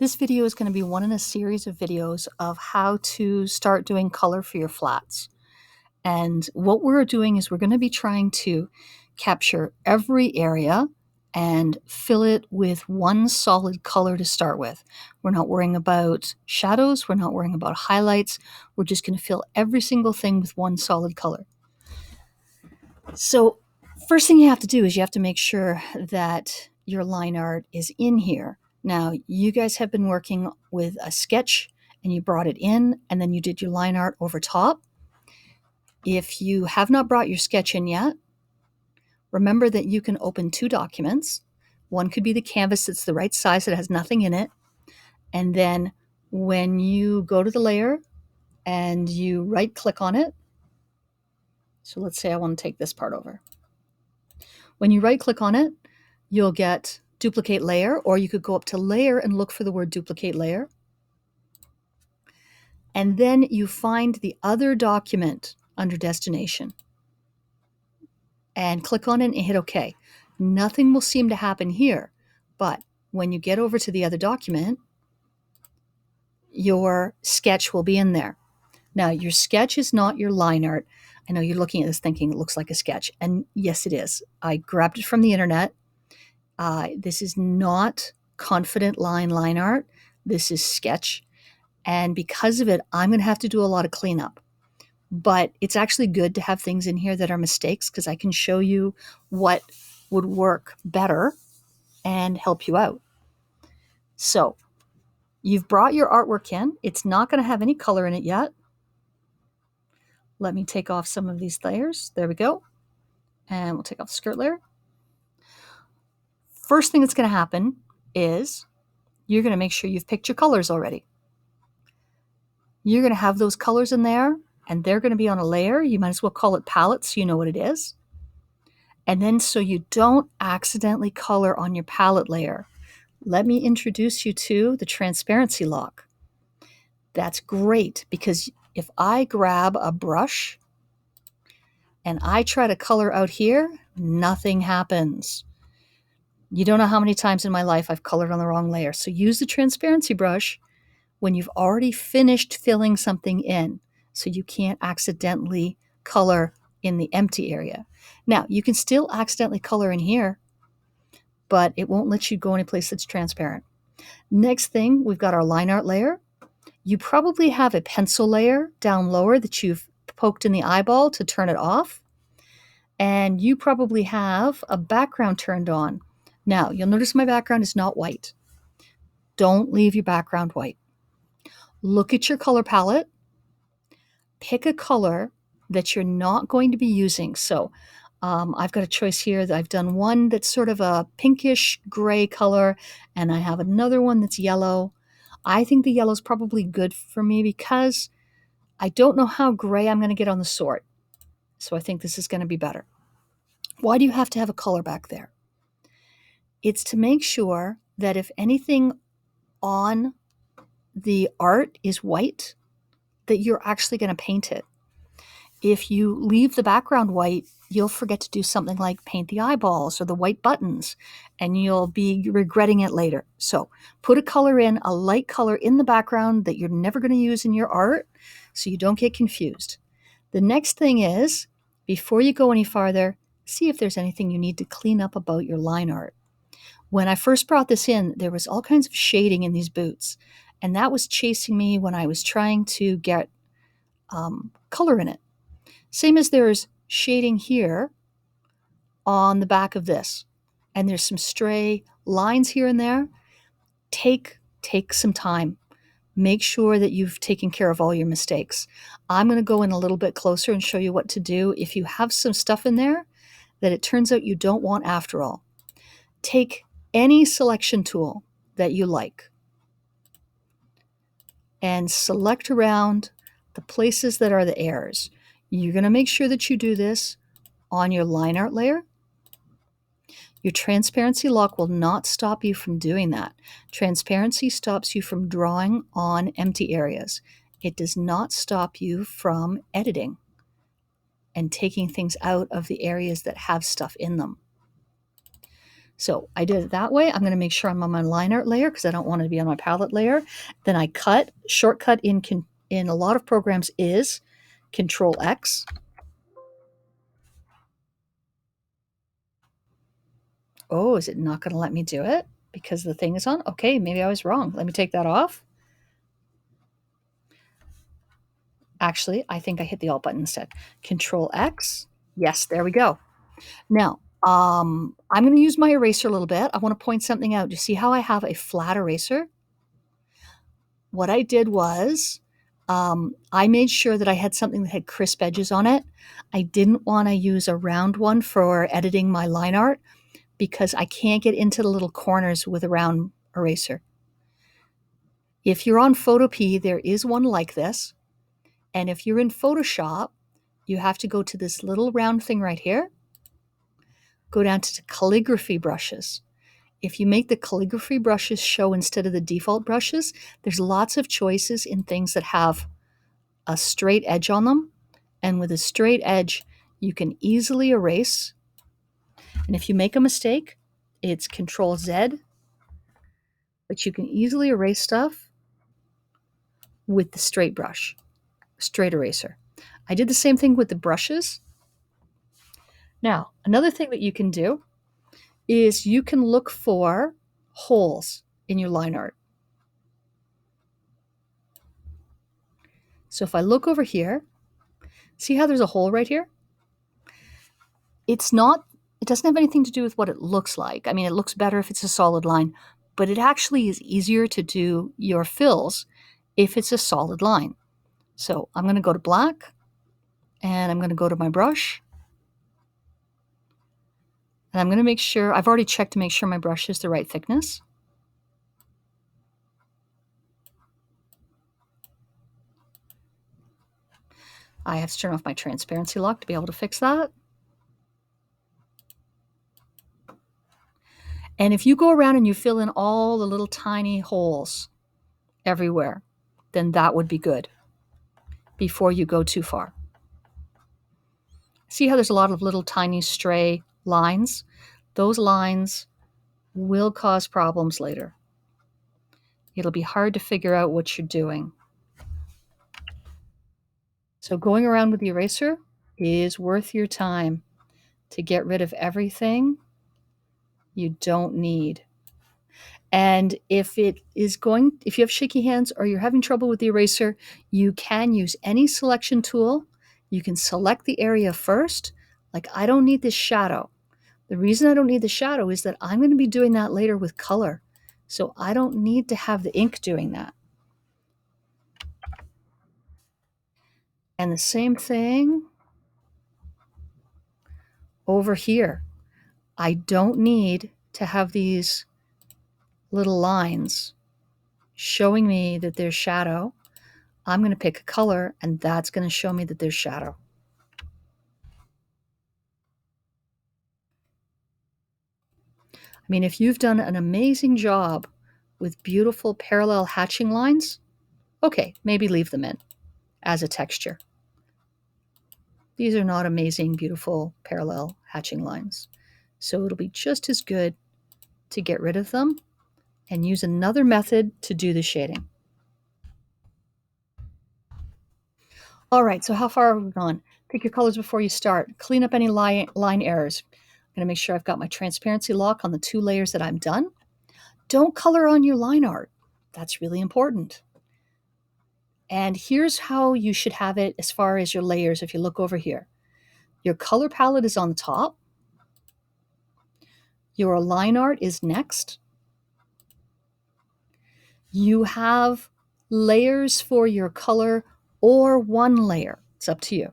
This video is going to be one in a series of videos of how to start doing color for your flats. And what we're doing is we're going to be trying to capture every area and fill it with one solid color to start with. We're not worrying about shadows. We're not worrying about highlights. We're just going to fill every single thing with one solid color. So first thing you have to do is you have to make sure that your line art is in here. Now, you guys have been working with a sketch and you brought it in and then you did your line art over top. If you have not brought your sketch in yet, remember that you can open two documents. One could be the canvas that's the right size, that has nothing in it. And then when you go to the layer and you right click on it, so let's say I want to take this part over. When you right click on it, you'll get duplicate layer, or you could go up to layer and look for the word duplicate layer. And then you find the other document under destination and click on it and hit OK. Nothing will seem to happen here, but when you get over to the other document, your sketch will be in there. Now, your sketch is not your line art. I know you're looking at this thinking it looks like a sketch, and yes, it is. I grabbed it from the internet. This is not confident line art. This is sketch. And because of it, I'm going to have to do a lot of cleanup. But it's actually good to have things in here that are mistakes because I can show you what would work better and help you out. So you've brought your artwork in. It's not going to have any color in it yet. Let me take off some of these layers. There we go. And we'll take off the skirt layer. First thing that's going to happen is you're going to make sure you've picked your colors already. You're going to have those colors in there, and they're going to be on a layer. You might as well call it palette so you know what it is. And then so you don't accidentally color on your palette layer, let me introduce you to the transparency lock. That's great because if I grab a brush and I try to color out here, nothing happens. You don't know how many times in my life I've colored on the wrong layer. So use the transparency brush when you've already finished filling something in, so you can't accidentally color in the empty area. Now, you can still accidentally color in here, but it won't let you go any place that's transparent. Next thing, we've got our line art layer. You probably have a pencil layer down lower that you've poked in the eyeball to turn it off. And you probably have a background turned on. Now, you'll notice my background is not white. Don't leave your background white. Look at your color palette. Pick a color that you're not going to be using. So I've got a choice here. I've done one that's sort of a pinkish gray color, and I have another one that's yellow. I think the yellow is probably good for me because I don't know how gray I'm going to get on the sword. So I think this is going to be better. Why do you have to have a color back there? It's to make sure that if anything on the art is white, that you're actually going to paint it. If you leave the background white, you'll forget to do something like paint the eyeballs or the white buttons, and you'll be regretting it later. So put a color in, a light color in the background that you're never going to use in your art so you don't get confused. The next thing is, before you go any farther, see if there's anything you need to clean up about your line art. When I first brought this in, there was all kinds of shading in these boots, and that was chasing me when I was trying to get color in it. Same as there's shading here on the back of this, and there's some stray lines here and there. Take some time. Make sure that you've taken care of all your mistakes. I'm going to go in a little bit closer and show you what to do if you have some stuff in there that it turns out you don't want after all. Take any selection tool that you like and select around the places that are the errors. You're going to make sure that you do this on your line art layer. Your transparency lock will not stop you from doing that. Transparency stops you from drawing on empty areas. It does not stop you from editing and taking things out of the areas that have stuff in them. So I did it that way. I'm going to make sure I'm on my line art layer because I don't want it to be on my palette layer. Then I cut. Shortcut in a lot of programs is Control X. Oh, is it not going to let me do it because the thing is on? Okay, maybe I was wrong. Let me take that off. Actually, I think I hit the Alt button instead. Control X. Yes, there we go. Now, I'm going to use my eraser a little bit. I want to point something out. You see how I have a flat eraser? What I did was I made sure that I had something that had crisp edges on it. I didn't want to use a round one for editing my line art because I can't get into the little corners with a round eraser. If you're on Photopea, there is one like this. And if you're in Photoshop, you have to go to this little round thing right here, go down to the calligraphy brushes. If you make the calligraphy brushes show instead of the default brushes, there's lots of choices in things that have a straight edge on them. And with a straight edge, you can easily erase. And if you make a mistake, it's Control Z, but you can easily erase stuff with the straight brush, straight eraser. I did the same thing with the brushes. Now, another thing that you can do is you can look for holes in your line art. So if I look over here, see how there's a hole right here? It doesn't have anything to do with what it looks like. I mean, it looks better if it's a solid line, but it actually is easier to do your fills if it's a solid line. So I'm going to go to black and I'm going to go to my brush. And I'm going to make sure, I've already checked to make sure my brush is the right thickness. I have to turn off my transparency lock to be able to fix that. And if you go around and you fill in all the little tiny holes everywhere, then that would be good before you go too far. See how there's a lot of little tiny stray lines? Those lines will cause problems later. It'll be hard to figure out what you're doing. So going around with the eraser is worth your time to get rid of everything you don't need. And if you have shaky hands or you're having trouble with the eraser, you can use any selection tool. You can select the area first. Like, I don't need this shadow. The reason I don't need the shadow is that I'm going to be doing that later with color. So I don't need to have the ink doing that. And the same thing over here. I don't need to have these little lines showing me that there's shadow. I'm going to pick a color, and that's going to show me that there's shadow. I mean, if you've done an amazing job with beautiful parallel hatching lines, okay, maybe leave them in as a texture. These are not amazing, beautiful parallel hatching lines. So it'll be just as good to get rid of them and use another method to do the shading. All right, so how far have we gone? Pick your colors before you start. Clean up any line errors. I'm going to make sure I've got my transparency lock on the 2 layers that I'm done. Don't color on your line art. That's really important. And here's how you should have it as far as your layers if you look over here. Your color palette is on the top. Your line art is next. You have layers for your color or one layer. It's up to you.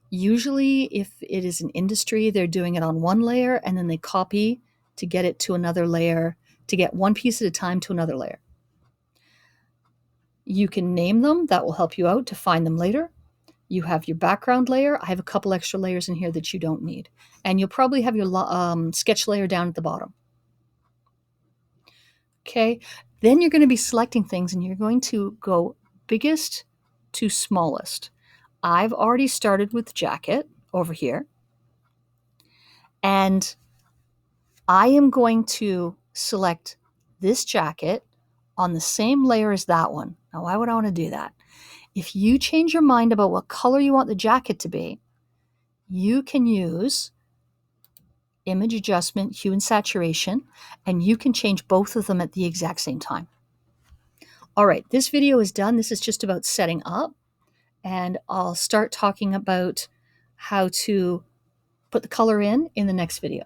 Usually, if it is an industry, they're doing it on one layer and then they copy to get it to another layer, to get one piece at a time to another layer. You can name them. That will help you out to find them later. You have your background layer. I have a couple extra layers in here that you don't need. And you'll probably have your sketch layer down at the bottom. Okay, then you're going to be selecting things and you're going to go biggest to smallest. I've already started with jacket over here. And I am going to select this jacket on the same layer as that one. Now, why would I want to do that? If you change your mind about what color you want the jacket to be, you can use image adjustment, hue and saturation, and you can change both of them at the exact same time. All right, this video is done. This is just about setting up, and I'll start talking about how to put the color in the next video.